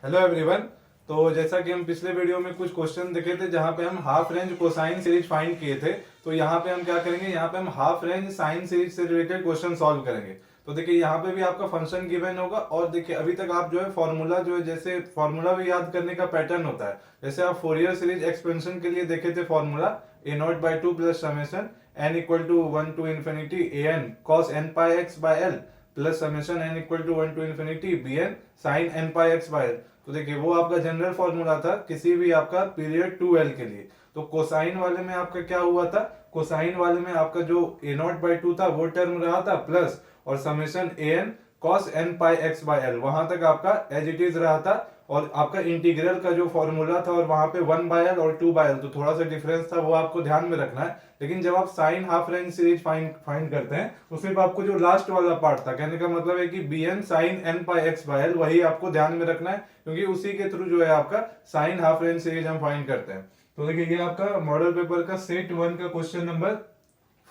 Hello everyone. तो जैसा कि हम पिछले वीडियो में कुछ क्वेश्चन देखे थे जहां पे हम half range cosine series find किए थे, तो यहाँ पे हम क्या करेंगे, यहाँ पे हम हाफ रेंज साइन सीरीज से रिलेटेड क्वेश्चन सॉल्व करेंगे। तो देखिए यहाँ पे भी आपका फंक्शन गिवन होगा और देखिए अभी तक आप जो है फॉर्मूला जो है, जैसे फॉर्मूला भी याद करने का पैटर्न होता है। जैसे आप फोरियर सीरीज एक्सपेंशन के लिए देखे थे formula a naught by two plus summation n equal to one to infinity a n cos n pi x by l plus summation n equal to one to infinity b n sine n pi x by l. तो देखिए वो आपका general formula था किसी भी आपका period 2l के लिए। तो कोसाइन वाले में आपका क्या हुआ था, कोसाइन वाले में आपका जो ए नॉट बाई टू था वो टर्म रहा था प्लस और summation a n cos n pi x by l वहां तक आपका एज इट इज रहा था। और आपका इंटीग्रल का जो फॉर्मूला था और वहां पे 1/l और 2/l तो थोड़ा सा डिफरेंस था, वो आपको ध्यान में रखना है। लेकिन जब आप sine half range series find करते हैं तो सिर्फ आपको जो लास्ट वाला पार्ट था, कहने का मतलब है कि b n sine n pi x by l वही आपको ध्यान में रखना है, क्योंकि उसी के थ्रू जो है आपका साइन हाफ रेंज सीरीज हम फाइंड करते हैं। तो देखिए ये आपका मॉडल पेपर का सेट 1 का क्वेश्चन नंबर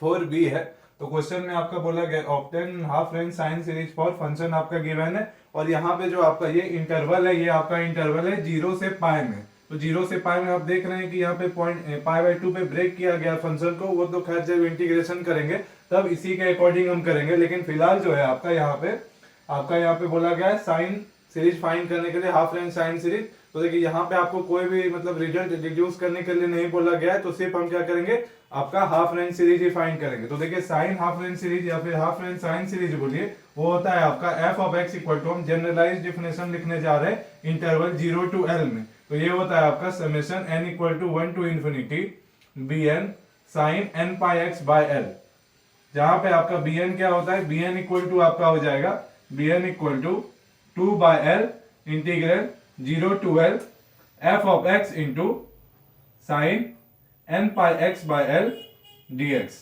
4b है। तो क्वेश्चन में आपका बोला गया obtain half range sine series for function आपका गिवन है। और यहाँ पे जो आपका ये इंटरवल है, ये आपका इंटरवल है 0 से पाई में। तो 0 से पाई में आप देख रहे हैं कि यहाँ पे पॉइंट पाई बाई 2 पे ब्रेक किया गया फंक्शन को। वो तो खैर जब इंटीग्रेशन करेंगे तब इसी के अकॉर्डिंग हम करेंगे, लेकिन फिलहाल जो है आपका यहाँ पे बोला गया है साइन सीरीज फाइंड करने के लिए हाफ रेंज साइन सीरीज। तो देखिए यहाँ पे आपको कोई भी मतलब रिजल्ट डिड्यूस करने के लिए नहीं बोला गया है, तो सिर्फ हम क्या करेंगे, आपका हाफ रेंज सीरीज ही फाइंड करेंगे। तो देखिए साइन हाफ रेंज सीरीज या फिर हाफ रेंज साइन सीरीज बोलिए, वो होता है आपका f of x equal to, हम जनरलाइज डिफिनेशन लिखने जा रहे हैं इंटरवल 0 to l में। तो ये होता है आपका summation n equal to 1 to infinity b n sine n pi x by l, जहां पे आपका बी एन क्या होता है, बी एन इक्वल टू आपका हो जाएगा b n equal to 2/l integral 0 to l f of x into sine n pi x by l dx।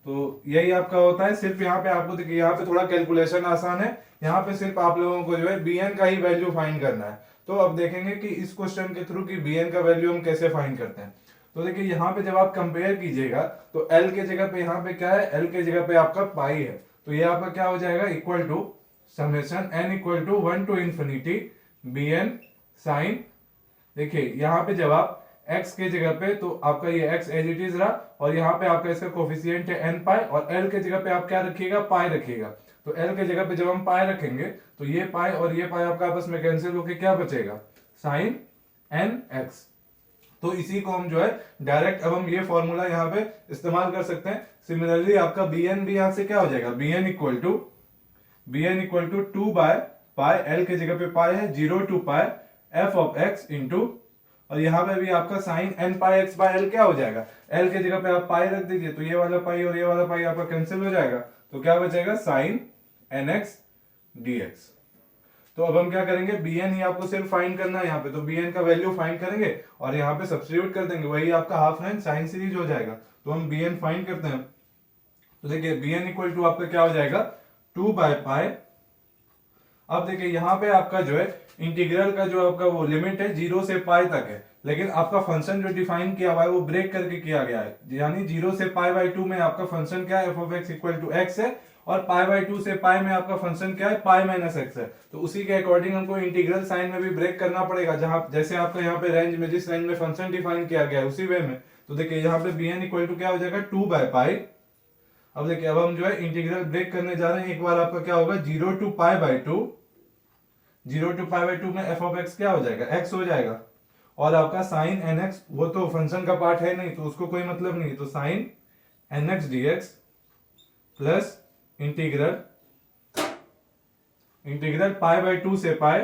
तो यही आपका होता है। सिर्फ यहाँ पे आपको देखिए, यहाँ पे थोड़ा कैलकुलेशन आसान है, यहाँ पे सिर्फ आप लोगों को जो है bn का ही वैल्यू फाइंड करना है। तो अब देखेंगे कि इस क्वेश्चन के थ्रू कि bn का वैल्यू हम कैसे फाइंड करते हैं। तो देखिए यहाँ पे जब आप कंपेयर कीजिएगा तो l के जगह पे यहाँ पे क्या है, l के जगह पे आपका पाई है। तो ये आपका क्या हो जाएगा, equal to summation n equal to 1 to infinity b n sine, देखिए यहाँ पे जब आप x के जगह पे, तो आपका ये x एज इट इज रहा और यहाँ पे आपका इसका कोफिशिएंट है n पाई, और l के जगह पे आप क्या रखिएगा, पाई रखिएगा। तो l के जगह पे जब हम पाई रखेंगे तो ये पाई और ये पाई आपका आपस में कैंसिल होके क्या बचेगा, साइन एन एक्स। तो इसी को हम जो है डायरेक्ट अब हम ये फॉर्मूला यहाँ पे इस्तेमाल कर सकते हैं। सिमिलरली आपका बी एन भी यहाँ से क्या हो जाएगा, b n equal to 2 by pi, l के जगह पे पाई है 0 to pi f of x into, और यहाँ पे भी आपका sine n pi x by l क्या हो जाएगा, एल के जगह पे आप पाई रख दीजिए तो ये वाला पाई और ये वाला पाई आपका कैंसिल हो जाएगा, तो क्या बचेगा, sine n x d x. तो अब हम क्या करेंगे, बी एन ही आपको सिर्फ फाइंड करना है यहाँ पे, तो बी एन का वैल्यू फाइंड करेंगे और यहाँ पे सब्स्टिट्यूट कर देंगे, वही आपका हाफ रेंज साइन सीरीज हो जाएगा। तो हम बी एन फाइंड करते हैं। तो देखिए बी एन इक्वल टू आपका क्या हो जाएगा, 2 बाय पाई। अब देखिए यहाँ पे आपका जो है इंटीग्रल का जो आपका वो लिमिट है 0 से पाई तक है, लेकिन आपका फंक्शन जो डिफाइन किया हुआ है वो ब्रेक करके किया गया है, यानी 0 से पाई बाई 2 में आपका फंक्शन क्या है, f of x equal to x है, और पाई बाई 2 से पाई में आपका फंक्शन क्या है, पाई माइनस एक्स है। तो उसी के अकॉर्डिंग हमको इंटीग्रल साइन में भी ब्रेक करना पड़ेगा, जहां जैसे आपका यहाँ पे रेंज में जिस रेंज में फंक्शन डिफाइन किया गया है उसी वे में। तो देखिए यहाँ पे बी एन इक्वल टू क्या हो जाएगा, 2 बाय पाई। अब देखिए अब हम जो है इंटीग्रल ब्रेक करने जा रहे हैं। एक बार आपका क्या होगा, 0 to pi by 2, 0 to pi by 2 में एफ ऑफ एक्स क्या हो जाएगा, एक्स हो जाएगा, और आपका साइन एन एक्स वो तो फंक्शन का पार्ट है नहीं तो उसको कोई मतलब नहीं, तो sine n x d x plus integral pi by 2 से पाई,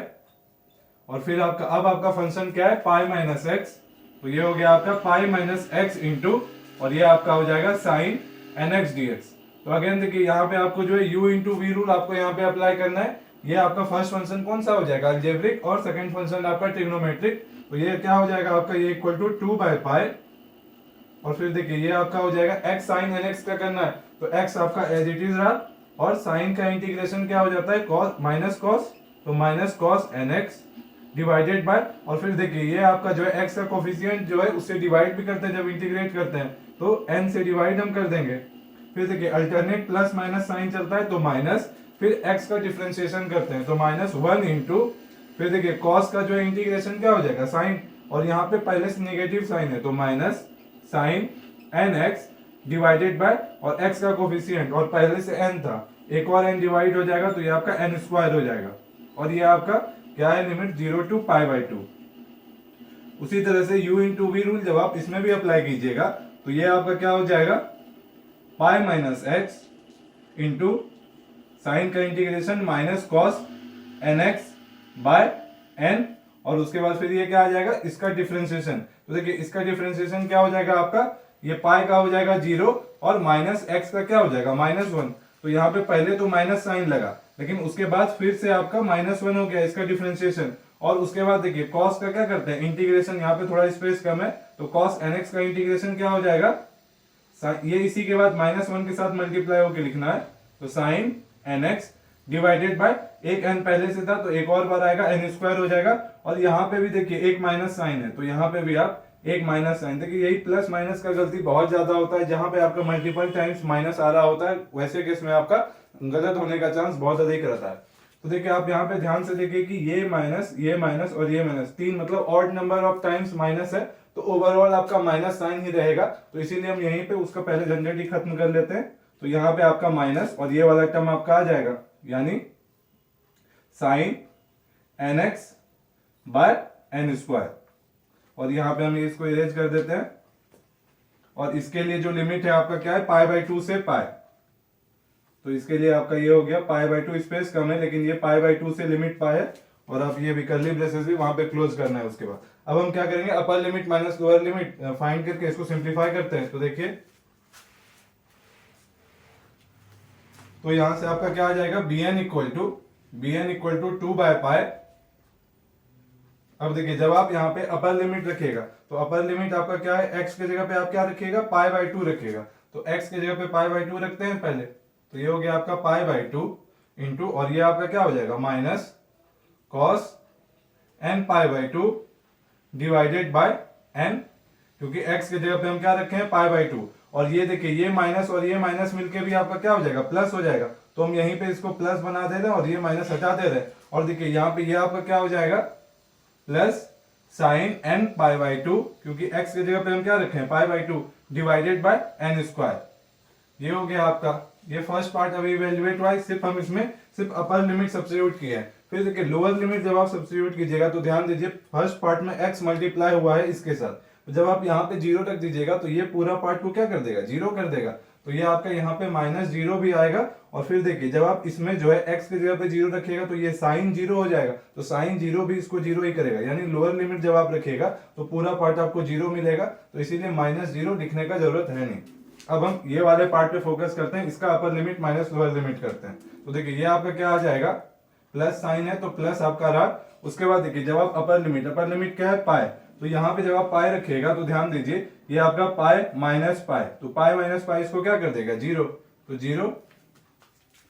और फिर आपका अब आपका फंक्शन क्या है, पाई माइनस एक्स। तो ये हो गया आपका पाई माइनस एक्स इंटू, और ये आपका हो जाएगा sine n x d x. तो अगेन देखिए यहाँ पे आपको जो है u इंटू वी रूल आपको यहाँ पे अप्लाई करना है। ये आपका फर्स्ट फंक्शन कौन सा हो जाएगा, अलजेब्रिक, और सेकंड फंक्शन आपका ट्रिग्नोमेट्रिक। तो ये क्या हो जाएगा आपका, ये इक्वल टू 2 बाय पाई, और फिर देखिए ये आपका हो जाएगा x साइन एन एक्स का करना है, तो x आपका एज इट इज रहा, और साइन का इंटीग्रेशन क्या हो जाता है, cos माइनस कॉस, तो minus cos n x divided by, और फिर देखिए ये आपका जो है x का कोफिशिएंट जो है उससे डिवाइड भी करते हैं, जब इंटीग्रेट करते हैं तो n से डिवाइड हम कर देंगे। फिर देखिए अल्टरनेट प्लस माइनस साइन चलता है तो माइनस, फिर x का डिफरेंशिएशन करते हैं तो -1 इंटू, फिर देखिए कॉस का जो इंटीग्रेशन क्या हो जाएगा साइन, और यहाँ पे पहले से नेगेटिव साइन है तो minus sine n x divided by, और x का कोफिशिएंट और पहले से n था, एक और n डिवाइड हो जाएगा तो ये आपका n स्क्वायर हो जाएगा, और ये आपका क्या है लिमिट 0 टू पाई बाई 2। उसी तरह से u इंटू वी रूल जब आप इसमें भी अप्लाई कीजिएगा तो ये आपका क्या हो जाएगा pi minus x into sine का integration minus cos n x by n, और उसके बाद फिर ये क्या आ जाएगा इसका डिफरेंशिएशन। तो देखिए इसका डिफरेंशिएशन क्या हो जाएगा आपका, ये पाई का हो जाएगा 0 और माइनस एक्स का क्या हो जाएगा -1। तो यहाँ पे पहले तो माइनस साइन लगा, लेकिन उसके बाद फिर से आपका -1 हो गया इसका डिफरेंशिएशन। और उसके बाद देखिए कॉस का क्या करते हैं इंटीग्रेशन, यहाँ पे थोड़ा स्पेस कम है तो कॉस nx का इंटीग्रेशन क्या हो जाएगा, ये इसी के बाद -1 के साथ मल्टीप्लाई होकर लिखना है, तो साइन nx डिवाइडेड बाय, एक n पहले से था तो एक और बार आएगा n स्क्वायर हो जाएगा, और यहाँ पे भी देखिए एक माइनस साइन है तो यहाँ पे भी आप एक माइनस साइन, देखिए यही प्लस माइनस का गलती बहुत ज्यादा होता है, जहां पे आपका मल्टीपल टाइम्स माइनस आ रहा होता है वैसे केस में आपका गलत होने का चांस बहुत अधिक रहता है। तो देखिए आप यहाँ पे ध्यान से देखिए कि ये माइनस और ये माइनस, तीन मतलब odd number of times minus है, तो ओवरऑल आपका माइनस साइन ही रहेगा, तो इसीलिए हम यहीं पे उसका पहले झंझट ही खत्म कर लेते हैं। तो यहाँ पे आपका माइनस और ये वाला टर्म आपका आ जाएगा, यानी sine n x by n square, और यहाँ पे हम इसको इरेज कर देते हैं, और इसके लिए जो लिमिट है आपका क्या है पाई बाई 2 से पाई, तो इसके लिए आपका ये हो गया पाई बाई 2, स्पेस कम है लेकिन ये पाई बाई 2 से लिमिट पाई है, और आप ये भी कर्ली ब्रेसेस भी वहां पे क्लोज करना है। उसके बाद अब हम क्या करेंगे upper limit minus lower limit find करके इसको सिंप्लीफाई करते हैं। तो देखिए तो यहां से आपका क्या आ जाएगा bn equal to 2 by pi. अब देखिए जब आप यहाँ पे अपर लिमिट रखिएगा तो अपर लिमिट आपका क्या है, x के जगह पे आप क्या रखिएगा पाई बाई 2 रखिएगा, तो x के जगह पे पाई बाई 2 रखते हैं पहले, तो ये हो गया आपका पाई बाई 2 इंटू, और ये आपका क्या हो जाएगा minus cos n pi by 2 divided by n, क्योंकि x के जगह पे हम क्या रखे हैं पाई बाई 2, और ये देखिए ये माइनस और ये माइनस मिलके भी आपका क्या हो जाएगा प्लस हो जाएगा, तो हम यहीं पे इसको प्लस बना दे रहे हैं और ये माइनस हटा दे रहे हैं, और देखिए यहाँ पे ये आपका क्या हो जाएगा plus sign n pi by 2, क्योंकि x के जगह पे हम क्या रखे हैं पाई by 2 divided by n square. ये हो गया आपका ये फर्स्ट पार्ट। अभी इवेल्युएट वाइज सिर्फ हम इसमें सिर्फ अपर लिमिट सब्स्टिट्यूट किए हैं। फिर देखिए लोअर लिमिट जब आप सब्स्टिट्यूट कीजिएगा तो ध्यान दीजिए फर्स्ट पार्ट में x मल्टीप्लाई हुआ है इसके साथ, तो जब आप यहाँ पे 0 रख दीजिएगा तो ये पूरा पार्ट को क्या कर देगा 0 कर देगा, तो ये आपका यहाँ पे -0 भी आएगा। और फिर देखिए जब आप इसमें जो है x के जगह पे 0 रखिएगा तो ये साइन 0 हो जाएगा, तो साइन 0 भी इसको 0 ही करेगा, यानी लोअर लिमिट जब आप रखिएगा तो पूरा पार्ट आपको 0 मिलेगा, तो इसीलिए -0 लिखने का जरूरत है नहीं। अब हम ये वाले पार्ट पे फोकस करते हैं, इसका upper limit minus lower limit करते हैं। तो देखिए ये आपका क्या आ जाएगा प्लस साइन है तो प्लस आपका रहा। उसके बाद देखिए जब आप अपर लिमिट क्या है पाई, तो यहाँ पे जब आप पाई रखिएगा तो ध्यान दीजिए ये आपका पाई माइनस पाई, तो पाई माइनस पाई इसको क्या कर देगा 0, तो 0,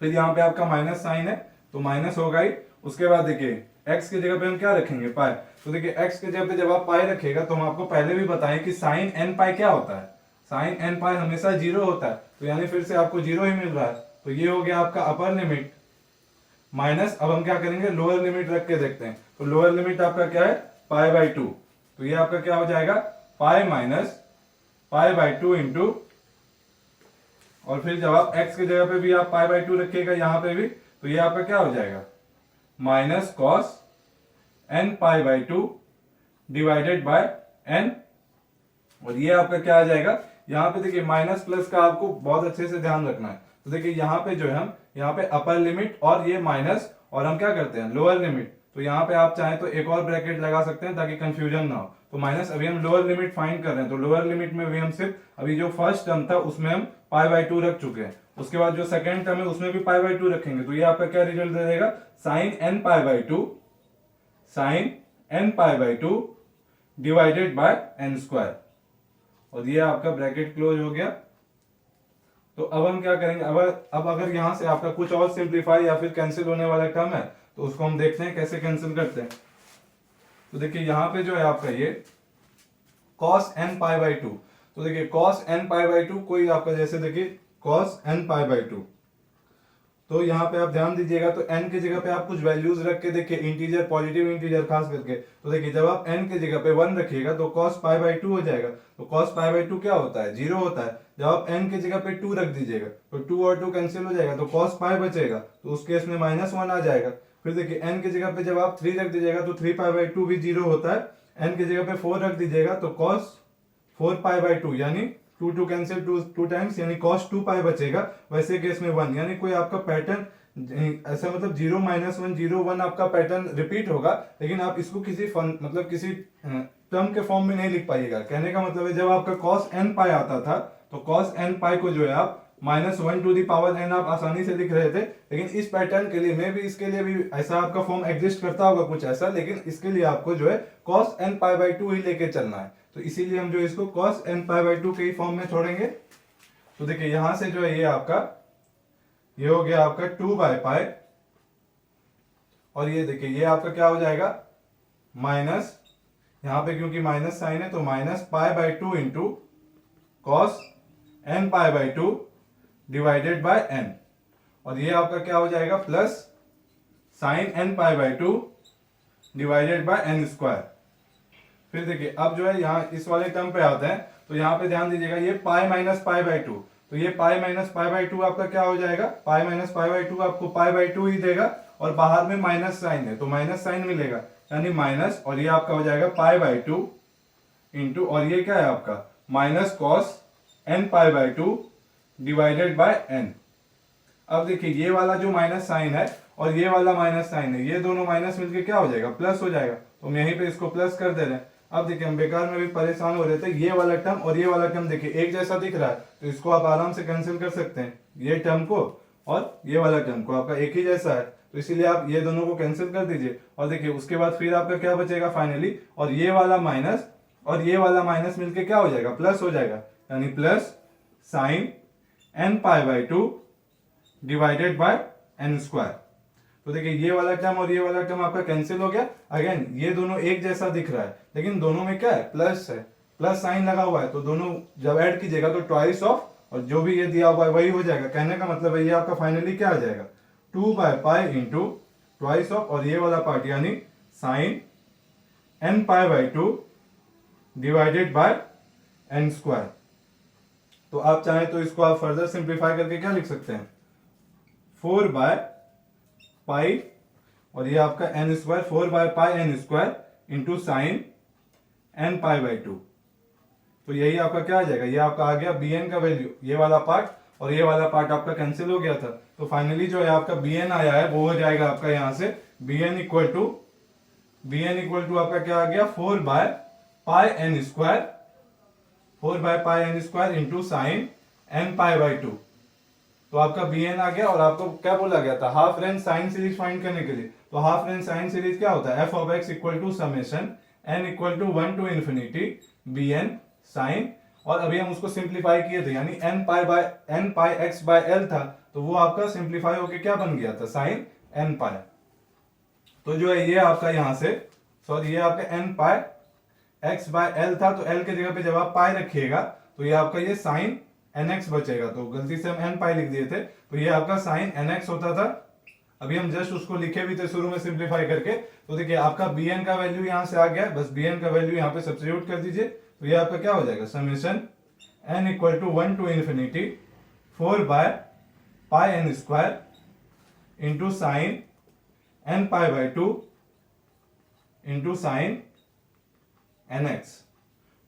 फिर यहाँ पे आपका माइनस साइन है तो माइनस होगा ही। उसके बाद देखिए x की जगह पे हम क्या रखेंगे पाई, तो देखिए x की जगह पे जब आप पाई रखिएगा तो हम आपको पहले भी बताएं कि साइन n पाई क्या होता है, साइन n पाई हमेशा 0 होता है, तो यानी फिर से आपको 0 ही मिल रहा है। तो ये हो गया आपका अपर लिमिट माइनस, अब हम क्या करेंगे लोअर लिमिट रख के देखते हैं, तो लोअर लिमिट आपका क्या है पाई बाई 2, तो ये आपका क्या हो जाएगा pi minus pi by 2 into, और फिर जब आप x की जगह पे भी आप पाई बाई 2 रखिएगा यहाँ पे भी, तो ये आपका क्या हो जाएगा minus cos n pi by 2 divided by n, और ये आपका क्या आ जाएगा यहाँ पे देखिए माइनस प्लस का आपको बहुत अच्छे से ध्यान रखना है। तो देखिए यहाँ पे जो है हम यहाँ पे अपर लिमिट और ये माइनस, और हम क्या करते हैं लोअर लिमिट, तो यहाँ पे आप चाहें तो एक और ब्रैकेट लगा सकते हैं ताकि कंफ्यूजन ना हो। तो माइनस अभी हम लोअर लिमिट फाइंड कर रहे हैं, तो लोअर लिमिट में भी हम सिर्फ अभी जो फर्स्ट टर्म था उसमें हम पाई बाई 2 रख चुके हैं, उसके बाद जो सेकंड टर्म है उसमें भी पाई बाई 2 रखेंगे, तो ये आपका क्या रिजल्ट दे देगा sine n pi by 2, sine n pi by 2 divided by n square, और ये आपका ब्रैकेट क्लोज हो गया। तो अब हम क्या करेंगे, अब अगर यहां से आपका कुछ और सिंप्लीफाई या फिर कैंसिल होने वाला टर्म है तो उसको हम देखते हैं कैसे कैंसिल करते हैं। तो देखिए यहां पे जो है आपका ये cos n पाई बाई 2, तो देखिए cos n पाई बाई 2 कोई आपका जैसे देखिए cos n पाई बाई 2, तो यहाँ पे आप ध्यान दीजिएगा, तो n की जगह पे आप कुछ वैल्यूज रख के देखिए, इंटीजर, पॉजिटिव इंटीजर खास करके। तो देखिए जब आप n की जगह पे 1 रखिएगा तो cos पाई बाई 2 हो जाएगा। तो cos पाई बाई 2 क्या होता है, 0 होता है। जब आप n की जगह पे 2 रख दीजिएगा तो 2 और 2 कैंसिल हो जाएगा, तो cos पाई बचेगा, तो उस केस में -1 आ जाएगा। फिर देखिए n की जगह पे जब आप 3 रख दीजिएगा तो 3 पाई बाई 2 भी 0 होता है। n की जगह पे 4 रख दीजिएगा तो cos 4 पाई बाई 2 यानी 2 कैंसिल 2 टाइम्स यानी cos 2 पाई बचेगा। वैसे केस में 1 यानी कोई आपका पैटर्न ऐसा मतलब 0 -1 0 1 आपका पैटर्न रिपीट होगा, लेकिन आप इसको किसी मतलब किसी टर्म के फॉर्म में नहीं लिख पाइएगा। कहने का मतलब है जब आपका cos n पाई आता था तो cos n पाई को जो है आप -1 टू दी पावर n आप आसानी से लिख रहे थे, लेकिन इस पैटर्न के लिए मे भी इसके लिए भी ऐसा आपका फॉर्म एग्जिस्ट करता होगा कुछ ऐसा, लेकिन इसके लिए आपको जो है cos n पाई बाई 2 ही लेके चलना है। तो इसीलिए हम जो इसको cos n पाई बाई 2 के ही फॉर्म में छोड़ेंगे। तो देखिए यहां से जो है ये हो गया आपका 2 बाय पाई, और ये देखिए ये आपका क्या हो जाएगा माइनस, यहां पे क्योंकि माइनस साइन है तो minus pi by 2 into cos n pi by 2 divided by n, और ये आपका क्या हो जाएगा plus sign n pi by 2 divided by n square. फिर देखिए अब जो है यहाँ इस वाले टर्म पे आते हैं, तो यहाँ पे ध्यान दीजिएगा ये पाई माइनस पाई बाई 2, तो ये पाई माइनस पाई बाई 2 आपका क्या हो जाएगा, पाई माइनस पाई बाई 2 आपको पाई बाई 2 ही देगा, और बाहर में माइनस साइन है तो माइनस साइन मिलेगा, यानी माइनस, और ये आपका हो जाएगा पाई बाई 2 इंटू, और ये क्या है आपका minus cos n pi by 2 divided by n। अब देखिए ये वाला जो माइनस साइन है और ये वाला माइनस साइन है, ये दोनों माइनस मिलके क्या हो जाएगा प्लस हो जाएगा, तो हम यहीं पे इसको प्लस कर दे रहे हैं। अब देखिए हम बेकार में भी परेशान हो रहे थे, ये वाला टर्म और ये वाला टर्म देखिए एक जैसा दिख रहा है, तो इसको आप आराम से कैंसिल कर सकते हैं, ये टर्म को और ये वाला टर्म को आपका एक ही जैसा है, तो इसीलिए आप ये दोनों को कैंसिल कर दीजिए। और देखिए उसके बाद फिर आपका क्या बचेगा फाइनली, और ये वाला माइनस और ये वाला माइनस मिलके क्या हो जाएगा प्लस हो जाएगा, यानी plus sign n pi by 2 divided by n square. तो देखिए ये वाला टर्म और ये वाला टर्म आपका कैंसिल हो गया। अगेन ये दोनों एक जैसा दिख रहा है, लेकिन दोनों में क्या है प्लस है, प्लस साइन लगा हुआ है, तो दोनों जब ऐड कीजिएगा तो ट्वाइस ऑफ, और जो भी ये दिया हुआ है वही हो जाएगा। कहने का मतलब है ये आपका फाइनली क्या आ जाएगा 2 by pi into twice of, और ये वाला पार्ट यानी sine n pi by 2 divided by n square. तो आप चाहें तो इसको आप फर्दर सिंप्लीफाई करके क्या लिख सकते हैं 4 बाय पाई, और ये आपका n square 4 by pi n square into sine n pi by 2। तो यही आपका क्या आ जाएगा, ये आपका आ गया bn का वैल्यू, ये वाला पार्ट और ये वाला पार्ट आपका कैंसिल हो गया था, तो फाइनली जो है आपका bn आया है वो हो जाएगा आपका यहाँ से bn इक्वल टू आपका क्या आ गया 4 by pi n square, 4 by pi n square into sine n pi by 2। तो आपका bn आ गया, और आपको क्या बोला गया था half range sine series find करने के लिए, तो हाफ रेंज साइन सीरीज क्या होता है f of x equal to summation n equal to 1 to infinity bn sine, और अभी हम उसको सिंप्लीफाई किए थे, यानी n pi x by l था, तो वो आपका सिंप्लीफाई होके क्या बन गया था साइन n पाई। तो जो है ये आपका यहाँ से सॉरी ये आपका n pi x by l था, तो l के जगह पे जब आप पाई रखिएगा तो ये आपका ये साइन nx बचेगा, तो गलती से हम n पाई लिख दिए थे, तो ये आपका साइन nx होता था। अभी हम जस्ट उसको लिखे भी थे शुरू में सिंप्लीफाई करके, तो देखिए आपका bn का वैल्यू यहाँ से आ गया, बस bn का वैल्यू यहाँ पे सब्स्टिट्यूट कर दीजिए, तो ये आपका क्या हो जाएगा summation n equal to 1 to infinity 4 by pi n square into sine n pi by 2 into sine nx।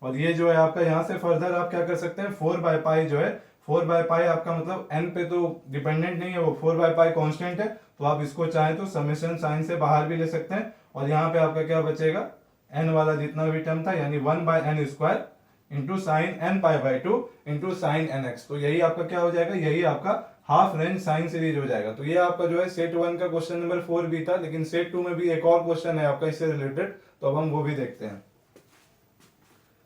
और ये जो है आपका यहाँ से फर्दर आप क्या कर सकते हैं 4 बाय पाई जो है 4 बाय पाई आपका मतलब n पे तो डिपेंडेंट नहीं है, वो 4 बाय पाई कांस्टेंट है, तो आप इसको चाहें तो समेशन साइन से बाहर भी ले सकते हैं, और यहाँ पे आपका क्या बचेगा n वाला जितना भी टर्म था यानी 1 by n square into sine n pi by 2 into sine nx। तो यही आपका क्या हो जाएगा, यही आपका हाफ रेंज साइन सीरीज हो जाएगा। तो ये आपका जो है सेट 1 का क्वेश्चन नंबर 4 भी था, लेकिन सेट 2 में भी एक और क्वेश्चन है आपका इससे रिलेटेड, तो अब हम वो भी देखते हैं।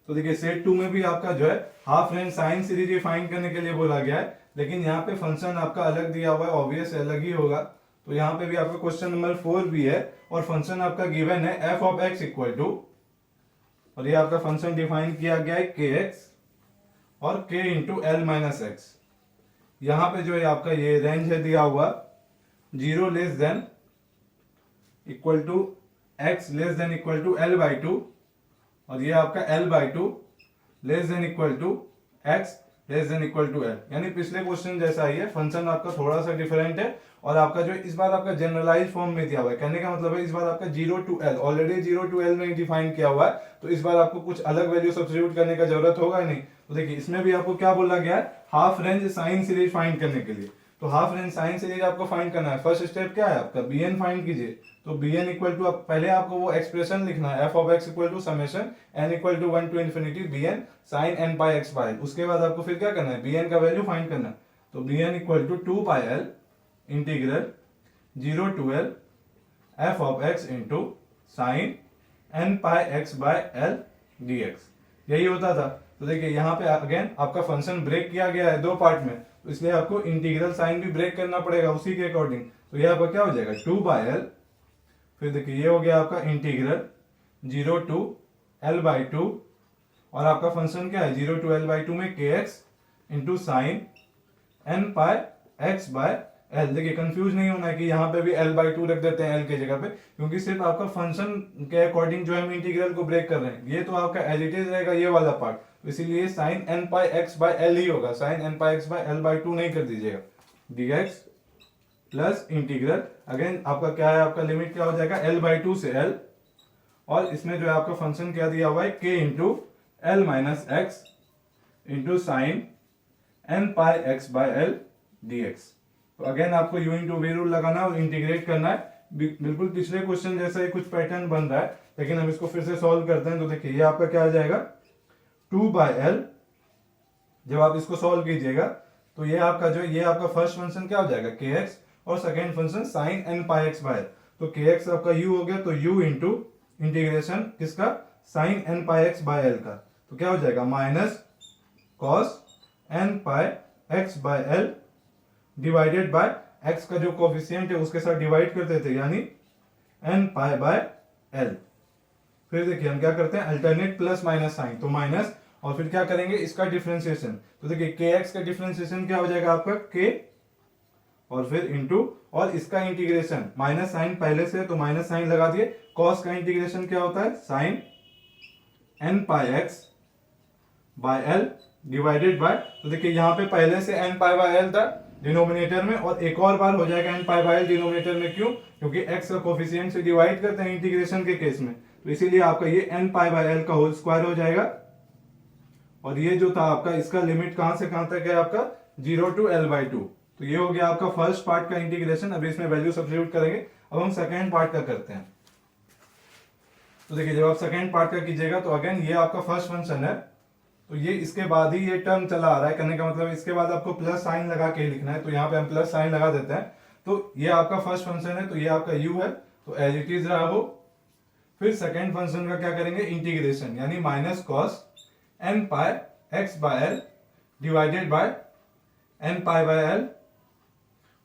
तो देखिए सेट 2 में भी आपका जो है half range sine series find करने के लिए बोला गया है, लेकिन यहाँ पे फंक्शन आपका अलग दिया हुआ है, ऑब्वियस अलग ही होगा। तो यहाँ पे भी आपका क्वेश्चन नंबर 4 भी है, और फंक्शन आपका गिवन है f of x equal to, और ये आपका फंक्शन डिफाइन किया गया है kx और k into L minus x. यहाँ पे जो है आपका ये रेंज है दिया हुआ 0 less than equal to x less than equal to L/2 और ये आपका L/2 less than equal to x less than equal to L। यानी पिछले क्वेश्चन जैसा ही है, फंक्शन आपका थोड़ा सा डिफरेंट है और आपका जो इस बार आपका जनरलाइज फॉर्म में दिया हुआ है। कहने का मतलब है इस बार आपका 0 to L already 0 to L में डिफाइन किया हुआ है, तो इस बार आपको कुछ अलग वैल्यू सब्स्टिट्यूट करने का जरूरत होगा नहीं। तो देखिए इसमें भी आपको क्या बोला गया है, half range sine series find करने के लिए। तो हाफ रेंज साइन सीरीज आपको फाइंड करना है। फर्स्ट स्टेप क्या है आपका, bn फाइंड कीजिए। तो bn इक्वल टू, पहले आपको वो एक्सप्रेशन लिखना है f of x equal to summation n equal to 1 to infinity bn sin n pi x by l। उसके बाद आपको फिर क्या करना है, bn का वैल्यू फाइंड करना है। तो bn equal to 2 pi l integral 0 to l f of x into sine n pi x by l dx, यही होता था। तो देखिए यहाँ पे अगेन आपका फंक्शन ब्रेक किया गया है दो पार्ट में, तो इसलिए आपको इंटीग्रल साइन भी ब्रेक करना पड़ेगा उसी के अकॉर्डिंग। तो ये आपका क्या हो जाएगा 2 by l, फिर देखिए ये हो गया आपका इंटीग्रल 0 to L/2 और आपका फंक्शन क्या है 0 to L/2 में kx into sine n pi x by l। देखिए कंफ्यूज नहीं होना है कि यहाँ पे भी L/2 रख देते हैं l के जगह पे, क्योंकि सिर्फ आपका फंक्शन के अकॉर्डिंग जो हम इंटीग्रल को ब्रेक कर रहे हैं। ये तो आपका एज इट इज रहेगा ये वाला पार्ट, तो इसीलिए sine n pi x by l ही होगा, sine n pi x by L/2 नहीं कर दीजिएगा। dx प्लस इंटीग्रल अगेन आपका क्या है, आपका लिमिट क्या हो जाएगा L/2 से l, और इसमें जो है आपका फंक्शन क्या दिया हुआ है k into l minus x into sine n pi x by l dx। तो अगेन आपको u इंटू वी रूल लगाना है और इंटीग्रेट करना है। बिल्कुल पिछले क्वेश्चन जैसा ही कुछ पैटर्न बन रहा है, लेकिन हम इसको फिर से सॉल्व करते हैं। तो देखिए ये आपका क्या आ जाएगा 2 by l, जब आप इसको सॉल्व कीजिएगा तो ये आपका जो ये आपका फर्स्ट फंक्शन क्या हो जाएगा kx और second function sine n pi x by l। तो kx आपका u हो गया, तो u इंटू इंटीग्रेशन किसका, sign n pi x by l का, तो क्या हो जाएगा minus cos n pi x by l divided bye x का जो कोफिशिएंट है उसके साथ डिवाइड करते थे, यानी n pi by l। फिर देखिए हम क्या करते हैं अल्टरनेट प्लस माइनस साइन, तो माइनस और फिर क्या करेंगे इसका डिफरेंशिएशन। तो देखिए kx का डिफरेंशिएशन क्या हो जाएगा आपका k और फिर इंटू और इसका इंटीग्रेशन, माइनस साइन पहले से तो माइनस साइन लगा दिए। cos का इंटीग्रेशन क्या होता है sine n pi x by l divided by, तो देखिए यहाँ पे पहले से n pi by l था डिनोमिनेटर में, और एक और बार हो जाएगा n pi by l denominator में। क्यों, क्योंकि x का कोफिशिएंट से डिवाइड करते हैं इंटीग्रेशन के केस में, तो इसीलिए आपका ये n pi by l का होल स्क्वायर हो जाएगा। और ये जो था आपका इसका लिमिट कहां से कहां तक है आपका 0 to L/2। तो ये हो गया आपका फर्स्ट पार्ट का इंटीग्रेशन। अभी इसमें वैल्यू सब्स्टिट्यूट करेंगे। अब हम सेकेंड पार्ट का करते हैं। तो देखिए जब आप सेकेंड पार्ट का कीजिएगा तो अगेन ये आपका फर्स्ट फंक्शन है, तो ये इसके बाद ही ये टर्म चला आ रहा है। कहने का मतलब इसके बाद आपको प्लस साइन लगा के लिखना है, तो यहाँ पे हम प्लस साइन लगा देते हैं। तो ये आपका फर्स्ट फंक्शन है, तो ये आपका u है, तो एज इट इज रहा वो। फिर सेकेंड फंक्शन का क्या करेंगे इंटीग्रेशन, यानी minus cos n pi x by l divided by n pi by l।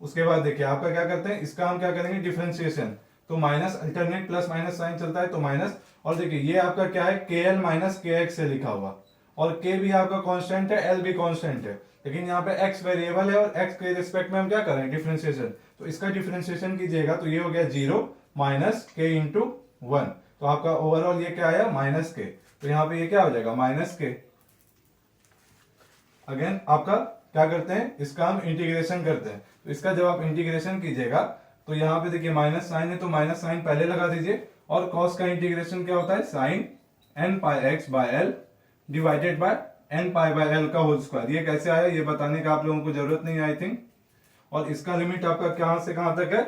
उसके बाद देखिए आपका क्या करते हैं, इसका हम क्या करेंगे डिफरेंशिएशन, तो minus alternate plus minus sine चलता है, तो माइनस, और देखिए ये आपका क्या है kl माइनस kx से लिखा हुआ, और k भी आपका कांस्टेंट है, l भी कांस्टेंट है, लेकिन यहाँ पे x वेरिएबल है और x के रिस्पेक्ट में हम क्या कर रहे हैं डिफरेंशिएशन। तो इसका डिफरेंशिएशन कीजिएगा तो ये हो गया 0 माइनस k इंटू 1, तो आपका ओवरऑल ये क्या आया माइनस k, तो यहाँ पे ये क्या हो जाएगा माइनस k। अगेन आपका क्या करते हैं इसका हम इंटीग्रेशन करते हैं, तो इसका जब आप इंटीग्रेशन कीजिएगा तो यहाँ पे देखिए माइनस साइन है, तो माइनस साइन पहले लगा दीजिए, और कॉस का इंटीग्रेशन क्या होता है sine n pi x by l divided by n pi by l का होल स्क्वायर। ये कैसे आया ये बताने का आप लोगों को जरूरत नहीं आई थिंक। और इसका लिमिट आपका कहां से कहां तक है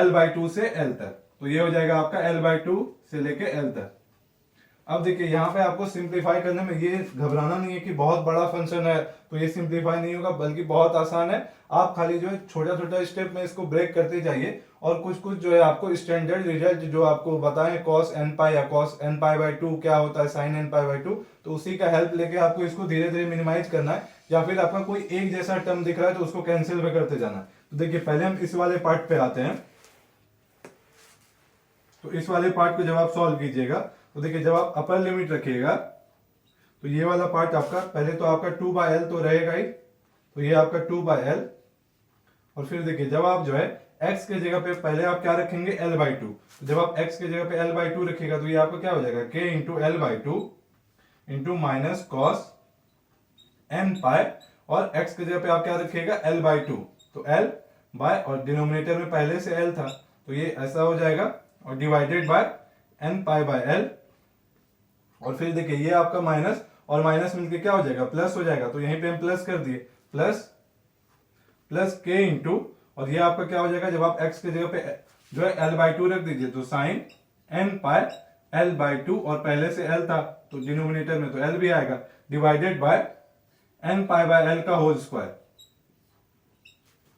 L/2 से L तक, तो ये हो जाएगा आपका L/2 से लेके L तक। अब देखिए यहाँ पे आपको सिंप्लीफाई करने में ये घबराना नहीं है कि बहुत बड़ा फंक्शन है तो ये सिंप्लीफाई नहीं होगा, बल्कि बहुत आसान है। आप खाली जो है छोटा छोटा स्टेप में इसको ब्रेक करते जाइए, और कुछ कुछ जो है आपको स्टैंडर्ड रिजल्ट जो आपको बताएं cos n pi या cos n pi by 2 क्या होता है sin n pi by 2, तो उसी का हेल्प लेके आपको इसको धीरे धीरे मिनिमाइज करना है, या फिर आपका कोई एक जैसा टर्म दिख रहा है तो उसको कैंसिल भी करते जाना है। तो देखिए पहले हम इस वाले पार्ट पे आते हैं। तो इस वाले पार्ट को जब आप सॉल्व कीजिएगा तो देखिए जब आप अपर लिमिट रखिएगा तो ये वाला पार्ट आपका पहले तो आपका 2 by l तो रहेगा ही, तो ये आपका 2 by l, और फिर देखिए जब आप जो है x के जगह पे पहले आप क्या रखेंगे l/2। तो जब आप x के जगह पे l/2 रखिएगा तो ये आपका क्या हो जाएगा k into l/2 into minus cos n पाई, और x के जगह पे आप क्या रखिएगा l/2, तो l बाय, और डिनोमिनेटर में पहले से l था तो ये ऐसा हो जाएगा, और divided by n pi by l, और फिर देखिए ये आपका माइनस और माइनस मिलके क्या हो जाएगा प्लस हो जाएगा, तो यहीं पे हम प्लस कर दिए, प्लस k इंटू, और ये आपका क्या हो जाएगा जब आप x के जगह पे जो है l/2 रख दीजिए तो साइन n पाई l/2, और पहले से l था तो डिनोमिनेटर में तो l भी आएगा, divided by n pi by l का होल स्क्वायर।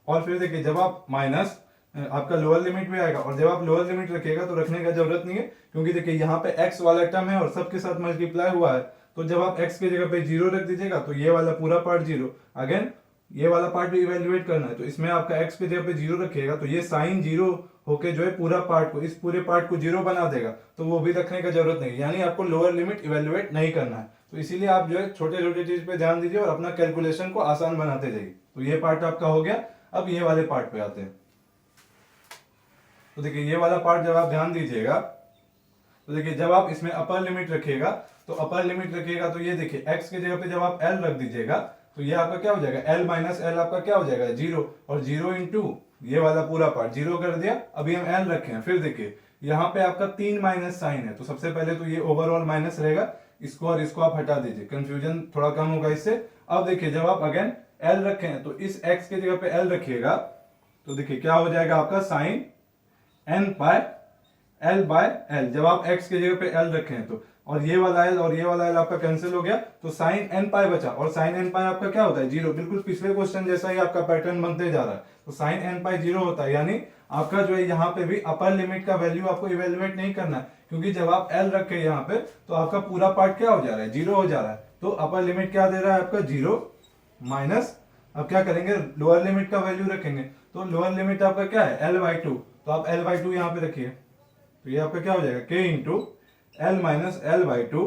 और फिर देखिए जब आप माइनस आपका लोअर लिमिट भी आएगा, और जब आप लोअर लिमिट रखिएगा तो रखने का जरूरत नहीं है, क्योंकि देखिए यहाँ पे x वाला टर्म है और सबके साथ मल्टीप्लाई हुआ है, तो जब आप x की जगह पे 0 रख दीजिएगा तो ये वाला पूरा पार्ट 0, अगेन ये वाला पार्ट भी इवेल्युएट करना है, तो इसमें आपका x की जगह पे 0 रखिएगा तो ये साइन 0 होके जो है पूरा पार्ट को, इस पूरे पार्ट को 0 बना देगा, तो वो भी रखने का जरूरत नहीं, यानी आपको लोअर लिमिट इवेल्युएट नहीं करना है। तो इसीलिए आप जो है छोटे छोटे चीज पे ध्यान दीजिए और अपना कैलकुलेशन को आसान बनाते जाइए। तो ये पार्ट आपका हो गया। अब ये वाले पार्ट पे आते हैं। तो देखिए ये वाला पार्ट जब आप ध्यान दीजिएगा तो देखिए जब आप इसमें अपर लिमिट रखिएगा तो ये देखिए x के जगह पे जब आप l रख दीजिएगा तो ये आपका क्या हो जाएगा l माइनस l आपका क्या हो जाएगा 0, और 0 इंटू ये वाला पूरा पार्ट 0 कर दिया। अभी हम l रखे हैं, फिर देखिए यहाँ पे आपका 3 माइनस साइन है, तो सबसे पहले तो ये ओवरऑल माइनस रहेगा, इसको और इसको आप हटा दीजिए, कंफ्यूजन थोड़ा कम होगा इससे। अब देखिए जब आप अगेन l रखे हैं तो इस x के जगह पे l रखिएगा तो देखिए क्या हो जाएगा आपका साइन n पाई l बाय l, जब आप x के जगह पे l रखे हैं तो, और ये वाला l और ये वाला l आपका कैंसिल हो गया तो साइन n पाई बचा, और साइन n पाई आपका क्या होता है 0, बिल्कुल पिछले क्वेश्चन जैसा ही आपका पैटर्न बनते जा रहा है। तो साइन n पाई 0 होता है, यानी आपका जो है यहाँ पे भी अपर लिमिट का वैल्यू आपको इवेल्युएट नहीं करना है, क्योंकि जब आप l रखे यहाँ पे तो आपका पूरा पार्ट क्या हो जा रहा है 0 हो जा रहा है। तो अपर लिमिट क्या दे रहा है आपका 0 माइनस, अब क्या करेंगे लोअर लिमिट का वैल्यू रखेंगे, तो लोअर लिमिट आपका क्या है l/2, तो आप l/2 यहाँ पे रखिए, तो ये आपका क्या हो जाएगा k into l minus l/2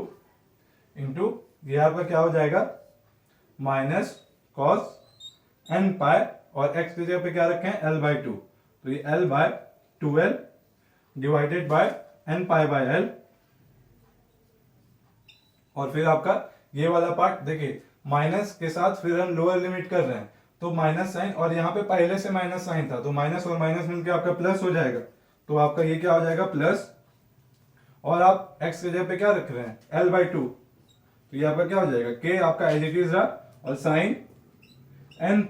into ये आपका क्या हो जाएगा माइनस कॉस n पाई, और x की जगह पे क्या रखे हैं l/2, तो ये l/2l divided by n pi by l। और फिर आपका ये वाला पार्ट देखिए माइनस के साथ फिर हम लोअर लिमिट कर रहे हैं तो माइनस साइन, और यहाँ पे पहले से माइनस साइन था तो माइनस और माइनस मिलकर आपका प्लस हो जाएगा, तो आपका ये क्या हो जाएगा प्लस, और आप x के जगह पे क्या रख रहे हैं l/2, तो ये आपका क्या हो जाएगा k आपका एज इट इज रहा, और साइन n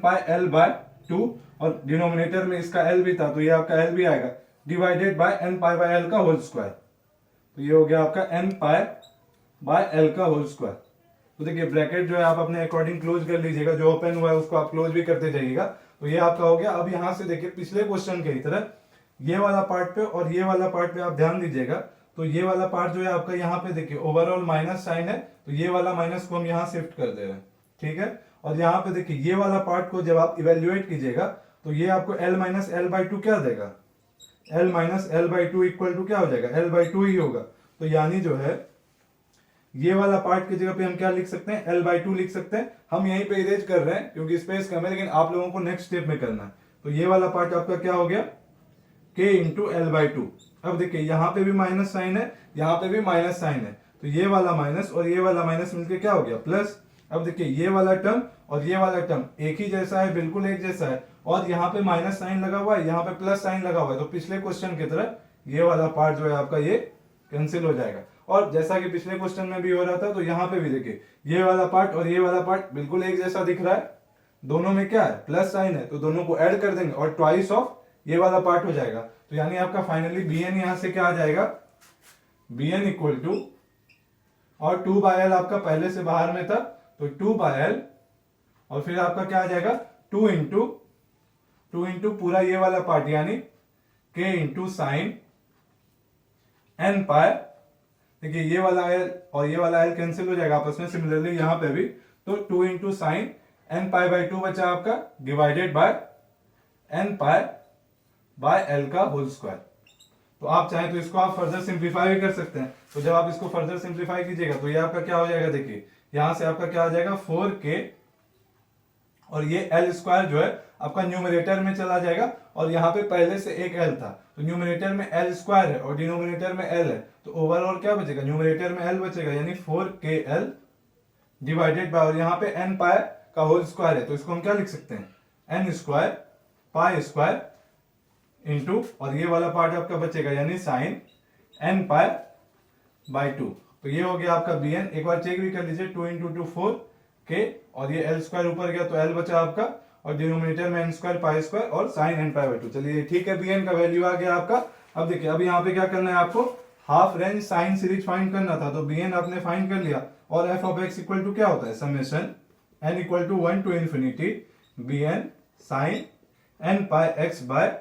पाई l/2, और डिनोमिनेटर में इसका l भी था तो ये आपका l भी आएगा, divided by n pi by l का होल स्क्वायर, तो ये हो गया आपका n पाई बाय l का होल स्क्वायर। तो देखिए ब्रैकेट जो है आप अपने अकॉर्डिंग क्लोज कर लीजिएगा, जो ओपन हुआ है उसको आप क्लोज भी करते जाइएगा, तो ये आपका हो गया। अब यहाँ से देखिए पिछले क्वेश्चन की तरह ये वाला पार्ट पे और ये वाला पार्ट पे आप ध्यान दीजिएगा, तो ये वाला पार्ट जो है आपका यहाँ पे देखिए ओवरऑल माइनस साइन है, तो ये वाला माइनस को हम यहाँ शिफ्ट कर दे रहे हैं, ठीक है। और यहाँ पे देखिए ये वाला पार्ट को जब आप इवेल्युएट कीजिएगा तो ये आपको l माइनस l/2 क्या देगा, l minus l/2 equal to क्या हो जाएगा l/2 ही होगा। तो यानी जो है ये वाला पार्ट की जगह पे हम क्या लिख सकते हैं l/2 लिख सकते हैं। हम यहीं पे इरेज कर रहे हैं क्योंकि स्पेस कम है, लेकिन आप लोगों को नेक्स्ट स्टेप में करना है। तो ये वाला पार्ट आपका क्या हो गया k इंटू l/2। अब देखिए यहाँ पे भी माइनस साइन है, यहाँ पे भी माइनस साइन है, तो ये वाला माइनस और ये वाला माइनस मिलके क्या हो गया प्लस। अब देखिए ये वाला टर्म और ये वाला टर्म एक ही जैसा है, बिल्कुल एक जैसा है, और यहाँ पे माइनस साइन लगा हुआ है, यहाँ पे प्लस साइन लगा हुआ है, तो पिछले क्वेश्चन की तरह ये वाला पार्ट जो है आपका ये कैंसिल हो जाएगा। और जैसा कि पिछले क्वेश्चन में भी हो रहा था तो यहाँ पे भी देखिए ये वाला पार्ट और ये वाला पार्ट बिल्कुल एक जैसा दिख रहा है, दोनों में क्या है प्लस साइन है, तो दोनों को ऐड कर देंगे और ट्वाइस ऑफ ये वाला पार्ट हो जाएगा। तो यानी आपका फाइनली bn यहाँ से क्या आ जाएगा bn इक्वल टू, और 2/l आपका पहले से बाहर में था तो 2/l, और फिर आपका क्या आ जाएगा 2 इंटू पूरा ये वाला पार्ट यानी k इंटू साइन n पाई। देखिए ये वाला l और ये वाला l कैंसिल हो जाएगा आपस में, सिमिलरली यहाँ पे भी, तो 2 इंटू साइन n पाई/2 बचा आपका, divided by n pi by l का होल स्क्वायर। तो आप चाहें तो इसको आप फर्दर सिंप्लीफाई भी कर सकते हैं। तो जब आप इसको फर्दर सिंप्लीफाई कीजिएगा तो ये आपका क्या हो जाएगा, देखिए यहां से आपका क्या आ जाएगा 4k, और ये एल स्क्वायर जो है आपका न्यूमरेटर में चला जाएगा, और यहाँ पे पहले से एक एल था, तो न्यूमरेटर में एल स्क्वायर है और डिनोमिनेटर में एल है, तो ओवरऑल क्या बचेगा, न्यूमरेटर में एल बचेगा, यानी 4kl डिवाइडेड बाय, और यहाँ पे एन पाई का होल स्क्वायर है, तो इसको हम क्या लिख सकते हैं, n square pi square into, और ये वाला पार्ट आपका बचेगा यानी साइन एन पाई बाई 2। तो ये हो गया आपका bn। एक बार चेक भी कर लीजिए, 2 इंटू 2 4k, और ये एल स्क्वायर ऊपर गया तो एल बचा आपका, और डिनोमिनेटर में एन स्क्वायर पाई स्क्वायर और साइन एन पाई बाई 2। चलिए ठीक है, bn का वैल्यू आ गया आपका। अब देखिए, अब यहाँ पे क्या करना है आपको, half range sine series find करना था, तो bn आपने फाइंड कर लिया, और f of x equal to क्या होता है, summation n equal to 1 to infinity bn sine n pi x by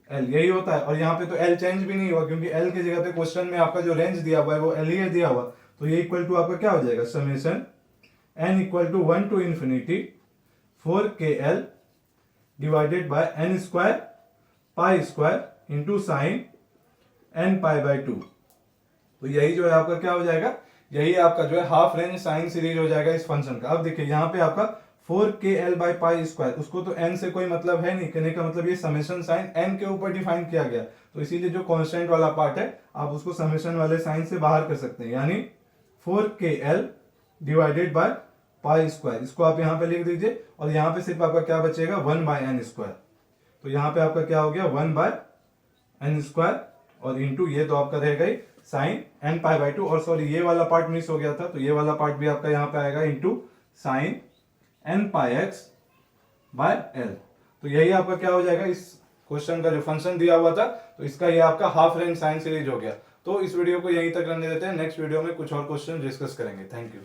l, यही होता है। और यहाँ पे तो एल चेंज भी नहीं हुआ, क्योंकि एल की जगह पे क्वेश्चन में आपका जो रेंज दिया हुआ है वो एल ही दिया हुआ, तो ये इक्वल टू आपका क्या हो जाएगा, summation n equal to 1 to infinity 4kl divided by n square pi square into sine n pi by 2। तो यही जो है आपका क्या हो जाएगा, यही आपका जो है हाफ रेंज साइन सीरीज हो जाएगा इस फंक्शन का। अब देखिए यहाँ पे आपका 4kl बाई पाई स्क्वायर, उसको तो n से कोई मतलब है नहीं, कहने का मतलब ये समेशन साइन n के ऊपर डिफाइन किया गया, तो इसीलिए जो कांस्टेंट वाला पार्ट है आप उसको समेशन वाले साइन से बाहर कर सकते हैं, यानी 4kl divided by pi square, इसको आप यहाँ पे लिख दीजिए, और यहाँ पे सिर्फ आपका क्या बचेगा, 1 बाय एन स्क्वायर। तो यहाँ पे आपका क्या हो गया, 1 बाय एन स्क्वायर, और इंटू ये तो आपका रहेगा ही साइन एन पाई बाई 2, और सॉरी ये वाला पार्ट मिस हो गया था, तो ये वाला पार्ट भी आपका यहाँ पे आएगा into sine n pi x by l. तो यही आपका क्या हो जाएगा, इस क्वेश्चन का जो फंक्शन दिया हुआ था, तो इसका ये आपका हाफ रेंज साइन सीरीज हो गया। तो इस वीडियो को यहीं तक रहने देते हैं, नेक्स्ट वीडियो में कुछ और क्वेश्चन डिस्कस करेंगे। Thank you.